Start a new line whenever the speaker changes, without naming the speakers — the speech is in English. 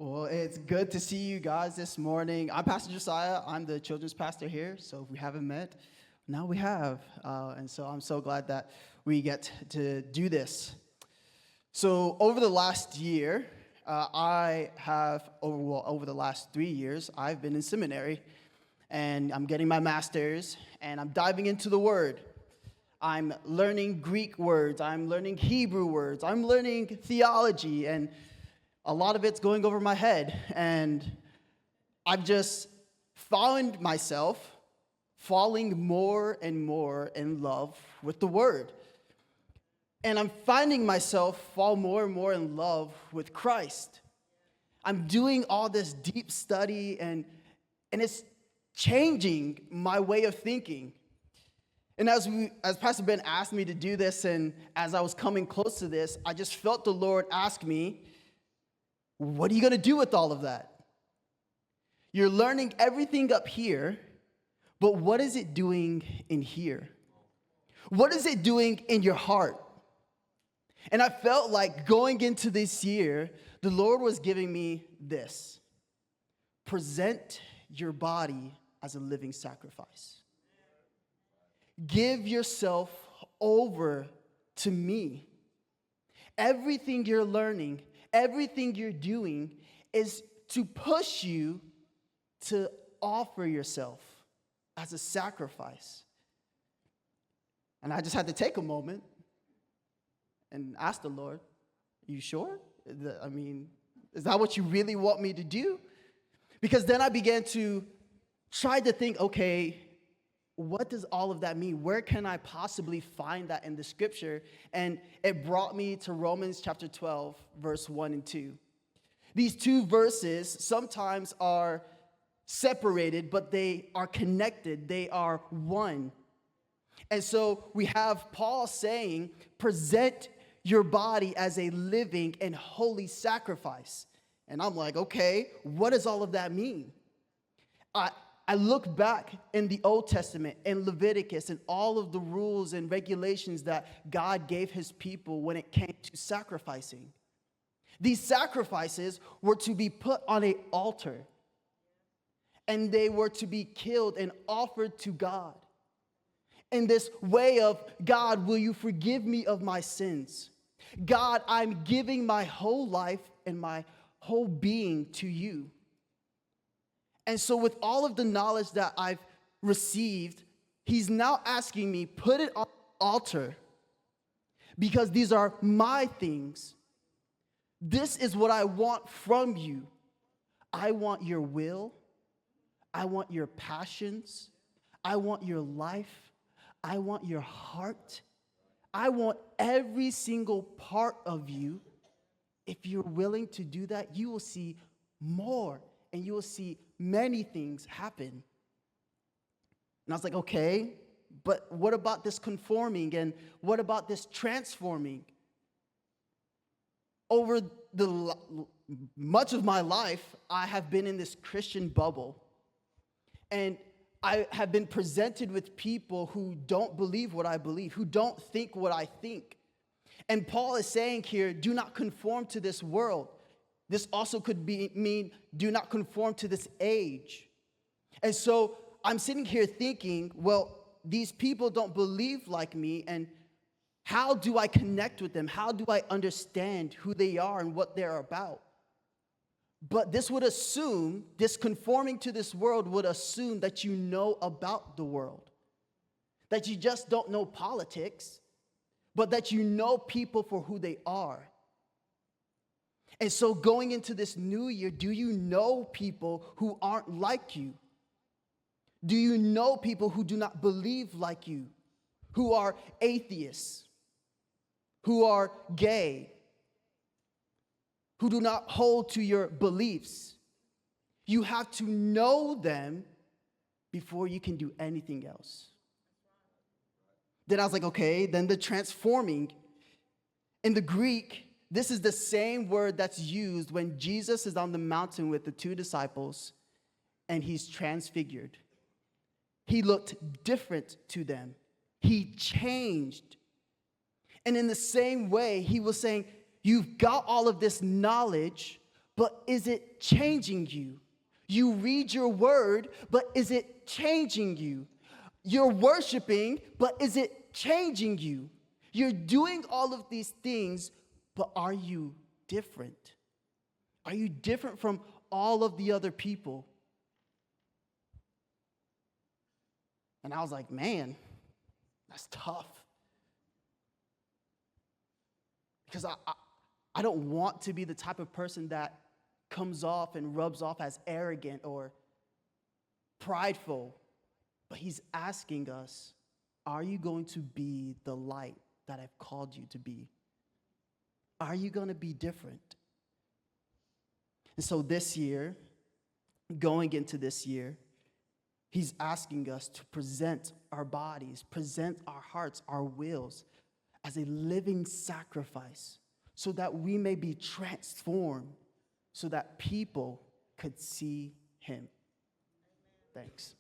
Well, it's good to see you guys this morning. I'm Pastor Josiah. I'm the children's pastor here. So if we haven't met, now we have. And so I'm so glad that we get to do this. So over the last year, over the last 3 years, I've been in seminary. And I'm getting my master's. And I'm diving into the Word. I'm learning Greek words. I'm learning Hebrew words. I'm learning theology. And a lot of it's going over my head, and I've just found myself falling more and more in love with the Word. And I'm finding myself fall more and more in love with Christ. I'm doing all this deep study, and it's changing my way of thinking. And as Pastor Ben asked me to do this, and as I was coming close to this, I just felt the Lord ask me, what are you going to do with all of that? You're learning everything up here, but what is it doing in here? What is it doing in your heart? And I felt like going into this year, the Lord was giving me this. Present your body as a living sacrifice. Give yourself over to me. Everything you're learning, everything you're doing is to push you to offer yourself as a sacrifice. And I just had to take a moment and ask the Lord, are you sure? Is that what you really want me to do? Because then I began to try to think, okay, what does all of that mean? Where can I possibly find that in the scripture? And it brought me to Romans chapter 12, verse 1 and 2. These two verses sometimes are separated, but they are connected. They are one. And so we have Paul saying, present your body as a living and holy sacrifice. And I'm like, okay, what does all of that mean? I look back in the Old Testament, in Leviticus, and all of the rules and regulations that God gave his people when it came to sacrificing. These sacrifices were to be put on an altar, and they were to be killed and offered to God. In this way of, God, will you forgive me of my sins? God, I'm giving my whole life and my whole being to you. And so with all of the knowledge that I've received, he's now asking me, put it on the altar, because these are my things. This is what I want from you. I want your will. I want your passions. I want your life. I want your heart. I want every single part of you. If you're willing to do that, you will see more, and you will see many things happen. And I was like, okay, but what about this conforming, and what about this transforming? Over much of my life, I have been in this Christian bubble. And I have been presented with people who don't believe what I believe, who don't think what I think. And Paul is saying here, do not conform to this world. This also could mean do not conform to this age. And so I'm sitting here thinking, well, these people don't believe like me, and how do I connect with them? How do I understand who they are and what they're about? But this conforming to this world would assume that you know about the world, that you just don't know politics, but that you know people for who they are. And so going into this new year, do you know people who aren't like you? Do you know people who do not believe like you, who are atheists, who are gay, who do not hold to your beliefs? You have to know them before you can do anything else. Then I was like, okay, then the transforming. In the Greek, this is the same word that's used when Jesus is on the mountain with the two disciples and he's transfigured. He looked different to them. He changed. And in the same way, he was saying, you've got all of this knowledge, but is it changing you? You read your word, but is it changing you? You're worshiping, but is it changing you? You're doing all of these things, but are you different? Are you different from all of the other people? And I was like, man, that's tough. Because I don't want to be the type of person that comes off and rubs off as arrogant or prideful. But he's asking us, are you going to be the light that I've called you to be? Are you going to be different? And so this year, going into this year, he's asking us to present our bodies, present our hearts, our wills as a living sacrifice so that we may be transformed, so that people could see him. Thanks.